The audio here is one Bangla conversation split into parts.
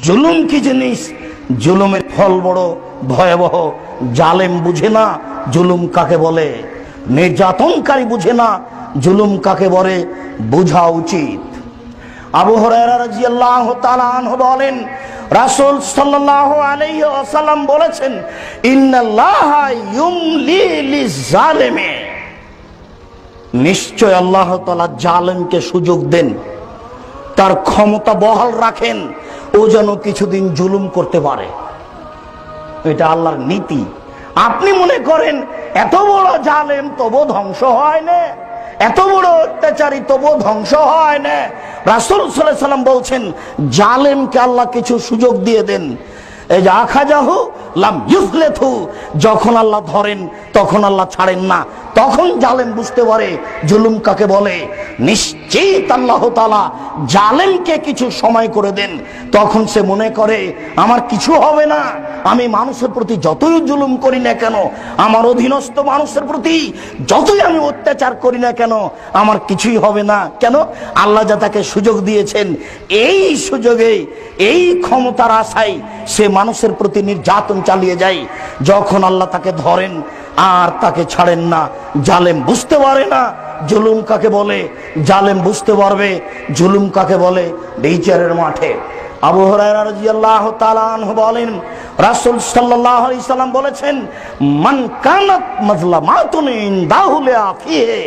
জুলুম কি জিনিস, জুলুমের ফল বড় ভয়াবহ। জালেম বুঝে না জুলুম কাকে বলে, নির্যাতনকারী বুঝে না জুলুম কাকে বলে, বোঝা উচিত। আবু হুরায়রা রাদিয়াল্লাহু তাআলা আনহু বলেন, রাসূল সাল্লাল্লাহু আলাইহি ওয়াসাল্লাম বলেছেন, ইন্নাল্লাহা ইউমলি লিজ-জালিমি, নিশ্চয় আল্লাহ তাআলা জালেমকে সুযোগ দেন, তার ক্ষমতা বহাল রাখেন, ও যেন কিছুদিন জুলুম করতে পারে। এটা আল্লাহর নীতি। আপনি মনে করেন এত বড় জালেম তবু ধ্বংস হয় না, এত বড় অত্যাচারী তবু ধ্বংস হয় না। রাসূল সাল্লাল্লাহু আলাইহি ওয়াসাল্লাম বলছেন, জালেমকে আল্লাহ কিছু সুযোগ দিয়ে দেন। এই যে আখাজাহু লাম ইউফলিথু, যখন আল্লাহ ধরেন তখন আল্লাহ ছাড়েন না, তখন জালেম বুঝতে পারে জুলুম কাকে বলে। নিশ্চিত আল্লাহ তাআলা জালেমকে কিছু সময় করে দেন, তখন সে মনে করে আমার কিছু হবে না, আমি মানুষের প্রতি যতই জুলুম করি না কেন, আমার অধীনস্থ মানুষের প্রতি যতই আমি অত্যাচার করি না কেন, আমার কিছুই হবে না। কেন? আল্লাহ যা তাকে সুযোগ দিয়েছেন, এই সুযোগে এই ক্ষমতার আশায় সে মানুষের প্রতি নির্যাতন চালিয়ে যায়। যখন আল্লাহ তাকে ধরেন আর তাকে ছাড়েন না, জালেম বুঝতে পারে না জুলুম কাকে বলে। জালেম বুঝতে পারবে জুলুম কাকে বলে বিচারের মাঠে। আবু হুরায়রা রাদিয়াল্লাহু তাআলা আনহু বলেন, রাসূল সাল্লাল্লাহু আলাইহি সাল্লাম বলেছেন, মান কানাত মাজলামাতুন ইনদাহু লিআফিহি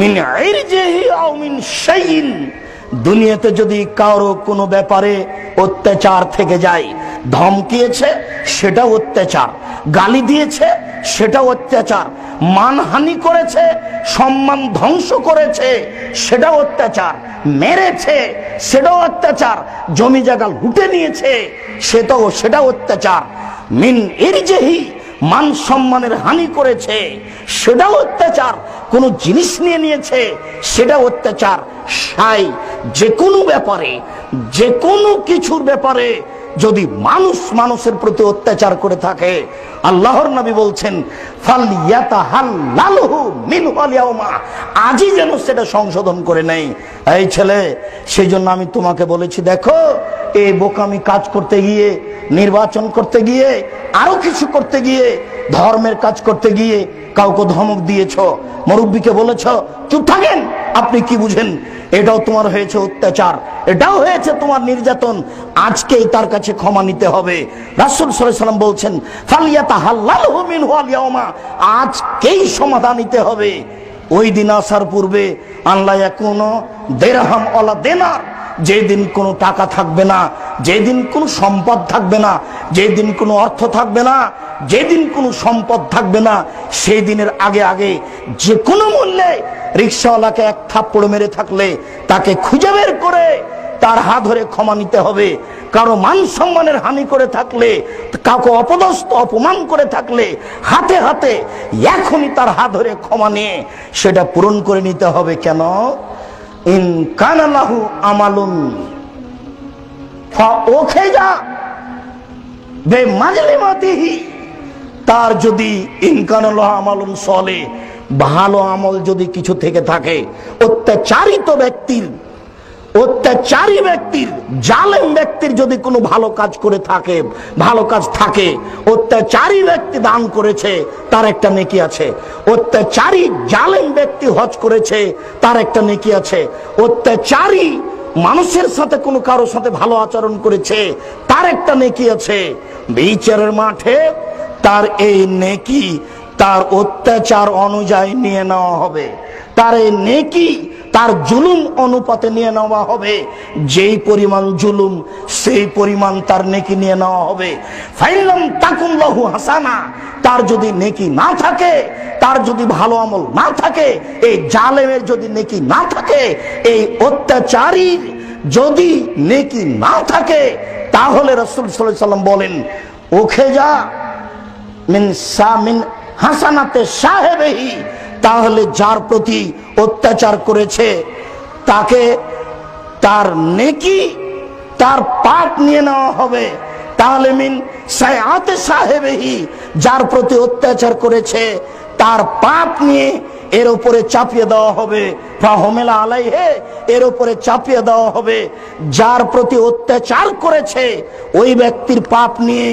মিন ইরজিহি আও মিন শাইইন, দুনিয়াতে যদি কারো কোনো ব্যাপারে অত্যাচার থেকে যায়, ধমকিয়েছে সেটা অত্যাচার, গালি দিয়েছে সেটা অত্যাচার, মানহানি করেছে, সম্মান ধ্বংস করেছে সেটা অত্যাচার, মেরেছে সেটাও অত্যাচার, জমি জায়গা লুটে নিয়েছে সেটা অত্যাচার, মিন ইরজিহি, মান সম্মানের হানি করেছে সেটা অত্যাচার, কোন জিনিস নিয়ে নিয়েছে সেটা অত্যাচার। সাই যে কোনো ব্যাপারে, যে কোনো কিছুর ব্যাপারে যদি মানুষ মানুষের প্রতি অত্যাচার করে থাকে, আল্লাহর নবী বলছেন, ফালইয়াতাহাল্লালহু মিনহু আল-ইয়াওমা, আজই যেন সেটা সংশোধন করে নেই। এই ছেলে, সেই জন্য আমি তোমাকে বলেছি, দেখো এই বোকামি কাজ করতে গিয়ে, নির্বাচন করতে গিয়ে, আরো কিছু করতে গিয়ে, ধর্মের কাজ করতে গিয়ে কাউকে ধমক দিয়েছ, মুরব্বীকে বলেছ চুপ থাকেন, আপনি কি বুঝেন, এটাও তোমার হয়েছে অত্যাচার, এটাও হয়েছে তোমার নির্যাতন, আজকেই তার কাছে ক্ষমা নিতে হবে। রাসূল সাল্লাল্লাহু আলাইহি ওয়াসাল্লাম বলছেন, ফালইয়াতাহাল্লালহু মিনহু আল-ইয়াওমা, আজকেই সমাধান নিতে হবে। ওই দিন আসার পূর্বে আল্লাহ কোনো দিরহাম ওয়ালা দিনার, যেদিন কোনো টাকা থাকবে না, যেদিন কোনো সম্পদ থাকবে না, যেদিন কোনো অর্থ থাকবে না, যেদিন কোনো সম্পদ থাকবে না, সেই দিনের আগে আগে যে কোনো মূল্যে রিকশাওয়ালাকে এক থাপ্পড় মেরে থাকলে তাকে খুঁজে বের করে তার হাত ধরে ক্ষমা নিতে হবে। কারো মান সম্মানের হানি করে থাকলে, কাউকে অপদস্থ অপমান করে থাকলে হাতে হাতে এখনই তার হাত ধরে ক্ষমা নিয়ে সেটা পূরণ করে নিতে হবে। কেন? ইন কানা লাহু আমালুন ফাউখিযা বিমাজলিমাতিহি, তার যদি ইন কানা লাহু আমালুন সলিহ, ভালো আমল যদি কিছু থেকে থাকে, অত্যাচারী ব্যক্তির, জালেম ব্যক্তির যদি কোনো ভালো কাজ করে থাকে, ভালো কাজ থাকে, অত্যাচারী ব্যক্তি দান করেছে তার একটা নেকি আছে, অত্যাচারী জালেম ব্যক্তি হজ করেছে তার একটা নেকি আছে, অত্যাচারী মানুষের সাথে কোনো কারোর সাথে ভালো আচরণ করেছে তার একটা নেকি আছে। বিচারের মাঠে তার এই নেকি তার অত্যাচার অনুযায়ী নিয়ে নেওয়া হবে, তার এই নেকি তার জুলুম অনুপাতে নিয়ে নেওয়া হবে। যেই পরিমাণ জুলুম সেই পরিমাণ তার নেকি নিয়ে নেওয়া হবে। ফাইলাম তাকুন লাহু হাসানা, তার যদি নেকি না থাকে, তার যদি ভালো আমল না থাকে, এই জালেমের যদি নেকি না থাকে, এই অত্যাচারীর যদি নেকি না থাকে, তাহলে রাসূল সাল্লাল্লাহু আলাইহি ওয়াসাল্লাম বলেন, উখিযা মিন হাসানাতে সাহেবেহি, তাহলে যার প্রতি অত্যাচার করেছে তাকে তার নেকি, তার পাপ নিয়ে নেওয়া হবে। তাহলে মিন সাইয়াতে সাহেবেহি, যার প্রতি অত্যাচার করেছে তার পাপ নিয়ে এর উপরে চাপিয়ে দেওয়া হবে, ফাহমেলা আলাইহে, এর উপরে চাপিয়ে দেওয়া হবে। যার প্রতি অত্যাচার করেছে ওই ব্যক্তির পাপ নিয়ে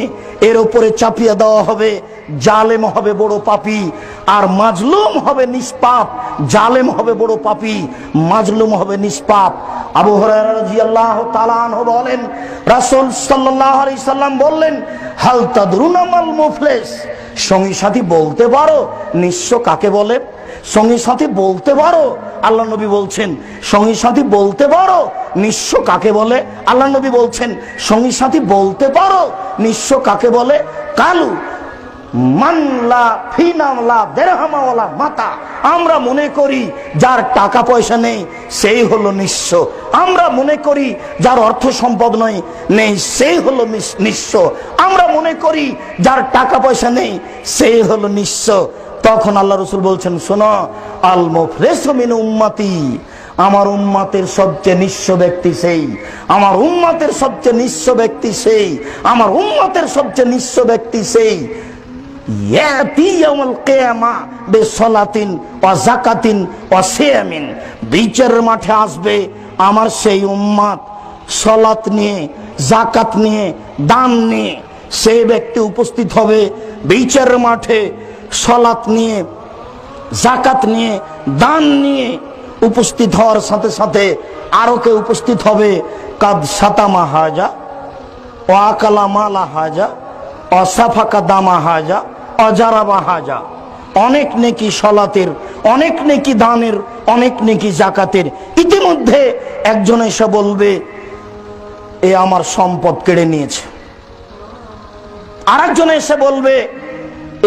এর উপরে চাপিয়ে দেওয়া হবে। জালেম হবে বড় পাপী আর মাজলুম হবে নিষ্পাপ। জালেম হবে বড় পাপী, মাজলুম হবে নিষ্পাপ। আবু হুরায়রা রাদিয়াল্লাহু তাআলা আনহু বলেন, রাসূল সাল্লাল্লাহু আলাইহি সাল্লাম বললেন, হাল তাদরুনা মাল মুফলিস, সঙ্গী সাথী বলতে পারো নিঃস্ব কাকে বলে? সঙ্গী সাথী বলতে পারো? আল্লাহ নবী বলছেন সঙ্গী সাথী বলতে পারো নিঃস্ব কাকে বলে? আল্লাহ নবী বলছেন সঙ্গী সাথী বলতে পারো নিঃস্ব কাকে বলে? কালু মানলা ফিনামলা দেরহামাওয়ালা মাতা, আমরা মনে করি যার টাকা পয়সা নেই সেই হলো নিঃস্ব। আমরা মনে করি যার অর্থ সম্পদ নেই সেই হলো নিঃস্ব। আমরা মনে করি যার টাকা পয়সা নেই সেই হলো নিঃস্ব। তখন আল্লাহ রাসূল বলছেন, শোনো, আল মুফলিসু মিন উম্মতি, আমার উম্মতের সবচেয়ে নিঃস্ব ব্যক্তি সেই, আমার উম্মতের সবচেয়ে নিঃস্ব ব্যক্তি সেই, আমার উম্মতের সবচেয়ে নিঃস্ব ব্যক্তি সেই, ইয়াতি ইয়াউমুল কিয়ামা বিসলাতিন ওয়া যাকাতিন ওয়া সিয়ামিন, বিচারের মাঠে আসবে আমার সেই উম্মত সালাত নিয়ে, যাকাত নিয়ে, দান নিয়ে। সেই ব্যক্তি উপস্থিত হবে বিচারের মাঠে সালাত নিয়ে, যাকাত নিয়ে, দান নিয়ে। উপস্থিত হওয়ার সাথে সাথে আরো কেউ উপস্থিত হবে, কাদ সাতামা হাজা ও আকালা মালা হাজা ও সাফাকা দামা হাজা অজারাবা হাজা। অনেক নেকি সালাতের, অনেক নেকি দানের, অনেক নেকি যাকাতের। ইতিমধ্যে একজন এসে বলবে, এ আমার সম্পদ কেড়ে নিয়েছে। আরেকজন এসে বলবে,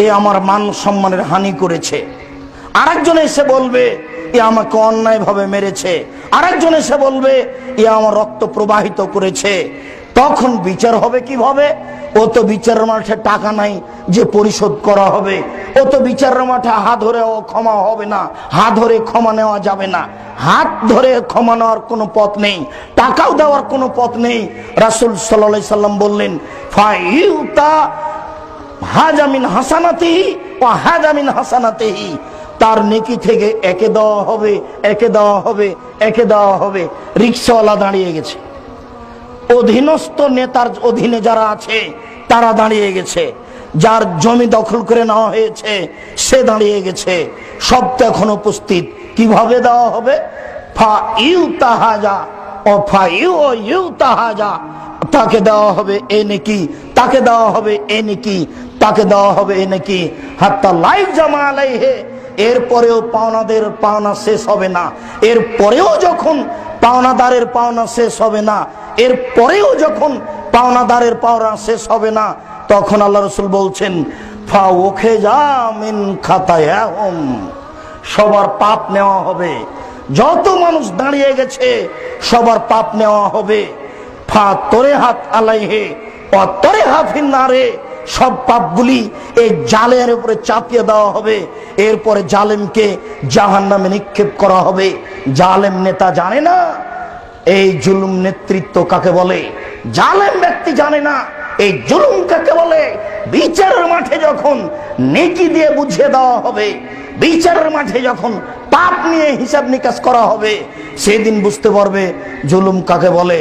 এ আমার মান সম্মানের হানি করেছে। আরেকজন এসে বলবে, এ আমাকে অন্যায়ভাবে মেরেছে। আরেকজন এসে বলবে, এ আমার রক্ত প্রবাহিত করেছে। তখন বিচার হবে কিভাবে? ও তো বিচারের মাঠে টাকা নাই যে পরিশোধ করা হবে। ও তো বিচারের মাঠে হাত ধরে ও ক্ষমা হবে না, হাত ধরে ক্ষমা নেওয়া যাবে না। হাত ধরে ক্ষমা নেওয়ার কোনো পথ নেই, টাকাও দেওয়ার কোনো পথ নেই। রাসূল সাল্লাল্লাহু আলাইহি সাল্লাম বললেন, ফাইউতা হাজা মিন হাসানাতিহি ওয়া হাজা মিন হাসানাতিহি, তার নেকি থেকে একে দেওয়া হবে, একে দেওয়া হবে, একে দেওয়া হবে। রিকশাওয়ালা দাঁড়িয়ে গেছে, অধীনস্থ নেতার অধীনে যারা আছে তারা দাঁড়িয়ে গেছে, যার জমি দখল করে নেওয়া হয়েছে সে দাঁড়িয়ে গেছে। সব তো এখন উপস্থিত। কিভাবে দেওয়া হবে? ফা ইউ তাহাজা ও ফা ইউ তাহাজা, তাকে দেওয়া হবে এ নেকি, তাকে দেওয়া হবে এ নেকি, তাকে দেওয়া হবে এ নেকি, হাত্তা লাইফ জামা আলাইহে। এরপরেও পাওনাদের পাওনা শেষ হবে না। এরপরেও যখন পাওনাদারের পাওনা শেষ হবে না, এরপরেও যখন পাওনাদারের পাওনা শেষ হবে না, তখন আল্লাহ রাসূল বলছেন, ফা ওখিযা মিন খাতায়াহুম, সবার পাপ নেওয়া হবে। যত মানুষ দাঁড়িয়ে গেছে সবার পাপ নেওয়া হবে। ফা তরিহাত আলাইহি ওয়া তরিহা ফিন্নারে, সব পাপগুলি এই জালের উপরে চাপিয়ে দেওয়া হবে। এরপরে জালেমকে জাহান্নামে নিক্ষেপ করা হবে। জালেম নেতা জানে না এই জুলুম নেতৃত্ব কাকে বলে, জালেম ব্যক্তি জানে না এই জুলুম কাকে বলে। বিচারের মাঠে যখন নেকি দিয়ে বুঝিয়ে দেওয়া হবে, বিচারের মাঠে যখন পাপ নিয়ে হিসাব নিকাশ করা হবে, সেদিন বুঝতে পারবে জুলুম কাকে বলে।